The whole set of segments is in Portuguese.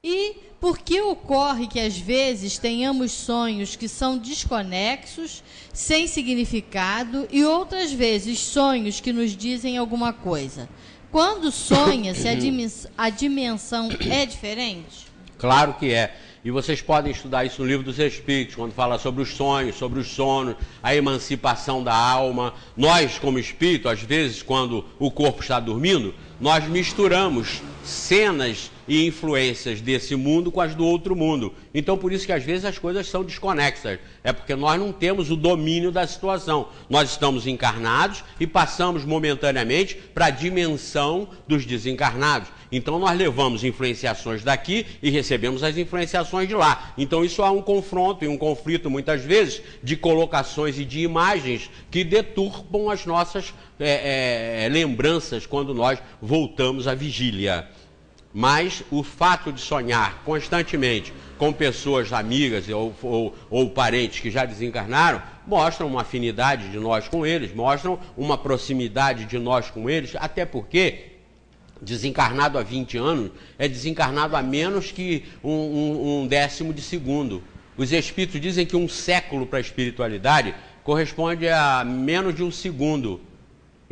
E por que ocorre que às vezes tenhamos sonhos que são desconexos, sem significado, e outras vezes sonhos que nos dizem alguma coisa? Quando sonha-se, a dimensão é diferente? Claro que é. E vocês podem estudar isso no Livro dos Espíritos, quando fala sobre os sonhos, sobre os sonos, a emancipação da alma. Nós, como espírito, às vezes, quando o corpo está dormindo, nós misturamos cenas e influências desse mundo com as do outro mundo. Então, por isso que às vezes as coisas são desconexas. É porque nós não temos o domínio da situação. Nós estamos encarnados e passamos momentaneamente para a dimensão dos desencarnados. Então, nós levamos influenciações daqui e recebemos as influenciações de lá. Então, isso há um confronto e um conflito, muitas vezes, de colocações e de imagens que deturpam as nossas lembranças quando nós voltamos à vigília. Mas o fato de sonhar constantemente com pessoas amigas ou parentes que já desencarnaram, mostram uma afinidade de nós com eles, mostram uma proximidade de nós com eles, até porque desencarnado há 20 anos é desencarnado a menos que um décimo de segundo. Os espíritos dizem que um século para a espiritualidade corresponde a menos de um segundo.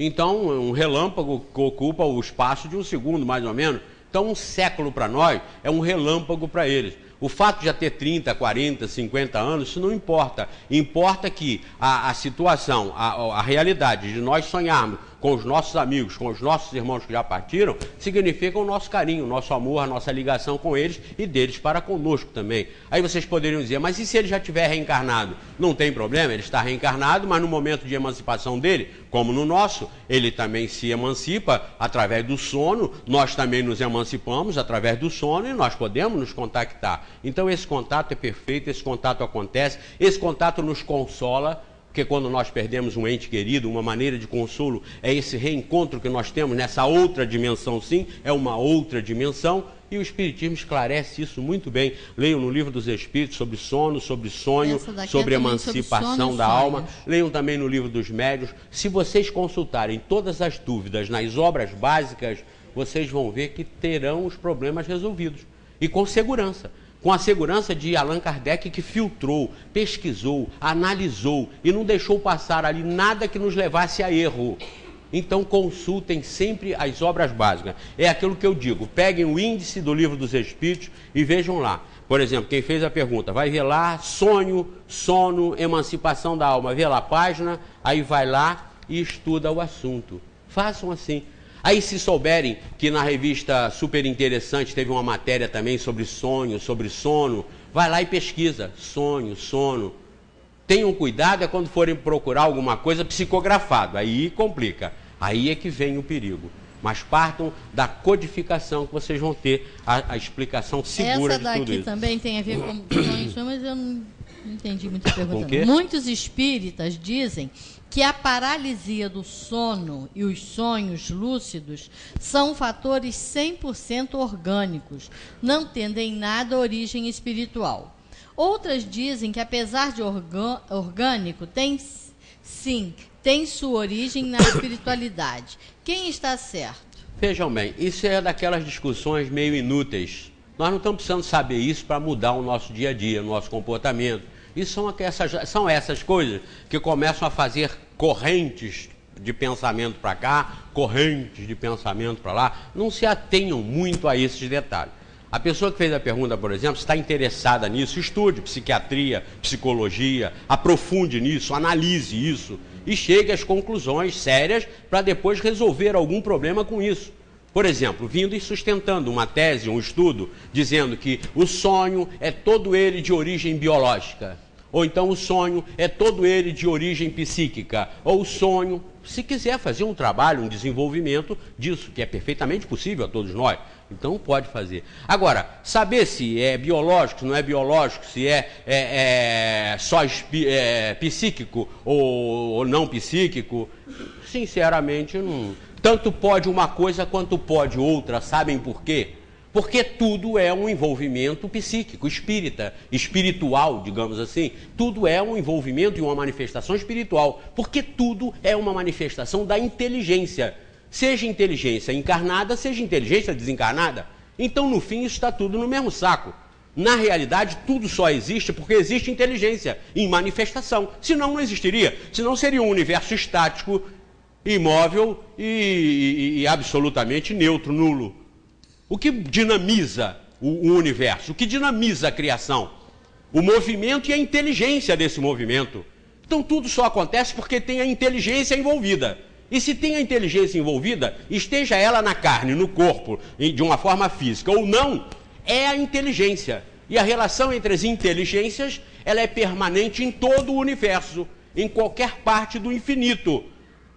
Então, um relâmpago ocupa o espaço de um segundo, mais ou menos. Então, um século para nós é um relâmpago para eles. O fato de já ter 30, 40, 50 anos, isso não importa. Importa que a situação, a realidade de nós sonharmos com os nossos amigos, com os nossos irmãos que já partiram, significa o nosso carinho, o nosso amor, a nossa ligação com eles e deles para conosco também. Aí vocês poderiam dizer, mas e se ele já tiver reencarnado? Não tem problema, ele está reencarnado, mas no momento de emancipação dele, como no nosso, ele também se emancipa através do sono, nós também nos emancipamos através do sono e nós podemos nos contactar. Então esse contato é perfeito, esse contato acontece, esse contato nos consola, porque quando nós perdemos um ente querido, uma maneira de consolo é esse reencontro que nós temos nessa outra dimensão, sim, é uma outra dimensão, e o Espiritismo esclarece isso muito bem. Leiam no Livro dos Espíritos sobre sono, sobre sonho, sobre emancipação da alma. Leiam também no Livro dos Médiuns. Se vocês consultarem todas as dúvidas nas obras básicas, vocês vão ver que terão os problemas resolvidos, e com segurança. Com a segurança de Allan Kardec, que filtrou, pesquisou, analisou e não deixou passar ali nada que nos levasse a erro. Então consultem sempre as obras básicas. É aquilo que eu digo, peguem o índice do Livro dos Espíritos e vejam lá. Por exemplo, quem fez a pergunta, vai ver lá, sonho, sono, emancipação da alma. Vê lá a página, aí vai lá e estuda o assunto. Façam assim. Aí, se souberem que na revista Super Interessante teve uma matéria também sobre sonho, sobre sono, vai lá e pesquisa. Sonho, sono. Tenham cuidado é quando forem procurar alguma coisa psicografado. Aí complica. Aí é que vem o perigo. Mas partam da codificação que vocês vão ter a explicação segura de tudo isso. Essa daqui também tem a ver com sonhos, mas eu não entendi muita pergunta. Muitos espíritas dizem que a paralisia do sono e os sonhos lúcidos são fatores 100% orgânicos, não tendo em nada origem espiritual. Outras dizem que, apesar de orgânico, tem sua origem na espiritualidade. Quem está certo? Vejam bem, isso é daquelas discussões meio inúteis. Nós não estamos precisando saber isso para mudar o nosso dia a dia, o nosso comportamento. Isso são essas coisas que começam a fazer correntes de pensamento para cá, correntes de pensamento para lá. Não se atenham muito a esses detalhes. A pessoa que fez a pergunta, por exemplo, está interessada nisso, estude psiquiatria, psicologia, aprofunde nisso, analise isso e chegue às conclusões sérias para depois resolver algum problema com isso. Por exemplo, vindo e sustentando uma tese, um estudo, dizendo que o sonho é todo ele de origem biológica. Ou então o sonho é todo ele de origem psíquica. Ou o sonho, se quiser fazer um trabalho, um desenvolvimento disso, que é perfeitamente possível a todos nós, então pode fazer. Agora, saber se é biológico, se não é biológico, se só psíquico ou não psíquico, sinceramente, não. Tanto pode uma coisa quanto pode outra, sabem por quê? Porque tudo é um envolvimento psíquico, espírita, espiritual, digamos assim. Tudo é um envolvimento e uma manifestação espiritual. Porque tudo é uma manifestação da inteligência. Seja inteligência encarnada, seja inteligência desencarnada. Então, no fim, isso está tudo no mesmo saco. Na realidade, tudo só existe porque existe inteligência em manifestação. Senão, não existiria. Senão, seria um universo estático, imóvel e absolutamente neutro, nulo. O que dinamiza o universo? O que dinamiza a criação? O movimento e a inteligência desse movimento. Então, tudo só acontece porque tem a inteligência envolvida. E se tem a inteligência envolvida, esteja ela na carne, no corpo, de uma forma física ou não, é a inteligência. E a relação entre as inteligências, ela é permanente em todo o universo, em qualquer parte do infinito.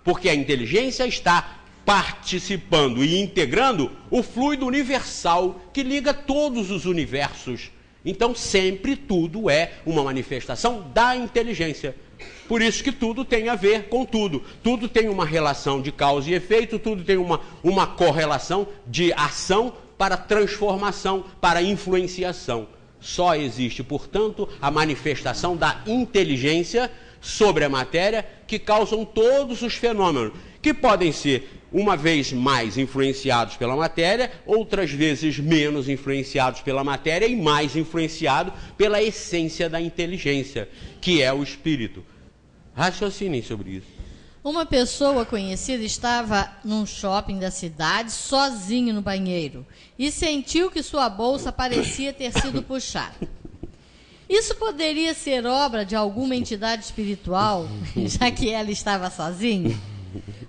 Porque a inteligência está participando e integrando o fluido universal que liga todos os universos. Então, sempre tudo é uma manifestação da inteligência. Por isso que tudo tem a ver com tudo. Tudo tem uma relação de causa e efeito, tudo tem uma correlação de ação para transformação, para influenciação. Só existe, portanto, a manifestação da inteligência sobre a matéria que causam todos os fenômenos, que podem ser uma vez mais influenciados pela matéria, outras vezes menos influenciados pela matéria e mais influenciados pela essência da inteligência, que é o espírito. Raciocinem sobre isso. Uma pessoa conhecida estava num shopping da cidade, sozinho no banheiro, e sentiu que sua bolsa parecia ter sido puxada. Isso poderia ser obra de alguma entidade espiritual, já que ela estava sozinha?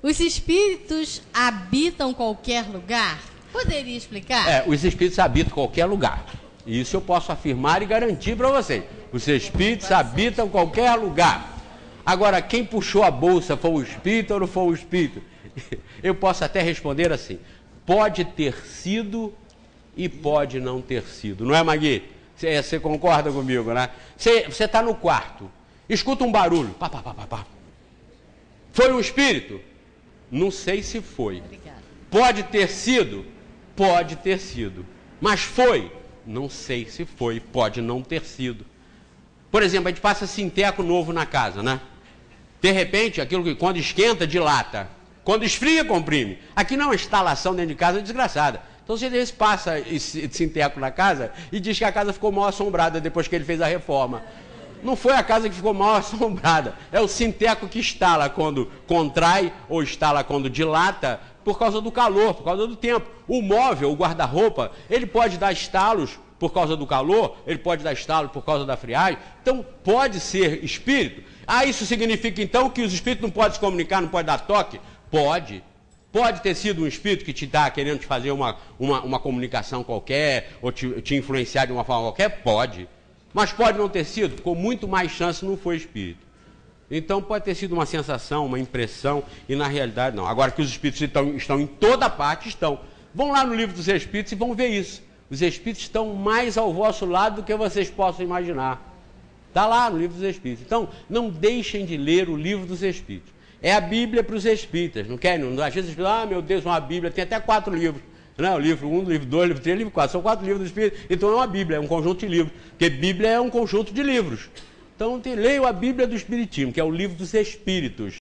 Os espíritos habitam qualquer lugar? Poderia explicar? Os espíritos habitam qualquer lugar. Isso eu posso afirmar e garantir para vocês. Os espíritos habitam qualquer lugar. Agora, quem puxou a bolsa foi o espírito ou não foi o espírito? Eu posso até responder assim: pode ter sido e pode não ter sido. Não é, Magui? Você concorda comigo, né? Você está no quarto, escuta um barulho. Pá, pá, pá, pá, pá. Foi um espírito? Não sei se foi. Obrigada. Pode ter sido? Pode ter sido. Mas foi? Não sei se foi. Pode não ter sido. Por exemplo, a gente passa sinteco novo na casa, né? De repente, aquilo que quando esquenta, dilata. Quando esfria, comprime. Aqui não é uma instalação dentro de casa desgraçada. Então, você às vezes passa esse sinteco na casa e diz que a casa ficou mal assombrada depois que ele fez a reforma. Não foi a casa que ficou mal assombrada. É o sinteco que estala quando contrai ou estala quando dilata por causa do calor, por causa do tempo. O móvel, o guarda-roupa, ele pode dar estalos por causa do calor, ele pode dar estalo por causa da friagem. Então, pode ser espírito. Isso significa, então, que os espíritos não podem se comunicar, não podem dar toque? Pode. Pode ter sido um espírito que te está querendo te fazer uma comunicação qualquer, ou te influenciar de uma forma qualquer? Pode. Mas pode não ter sido, com muito mais chance não foi espírito. Então pode ter sido uma sensação, uma impressão, e na realidade não. Agora que os espíritos estão em toda parte, estão. Vão lá no livro dos espíritos e vão ver isso. Os espíritos estão mais ao vosso lado do que vocês possam imaginar. Está lá no livro dos espíritos. Então, não deixem de ler o livro dos espíritos. É a Bíblia para os espíritas, não querem? Às vezes, meu Deus, uma Bíblia, tem até 4 livros. Não, o livro 1, livro 2, livro 3, livro 4, são 4 livros do Espírito, então é uma Bíblia, é um conjunto de livros, porque Bíblia é um conjunto de livros. Então leiam a Bíblia do Espiritismo, que é o livro dos Espíritos.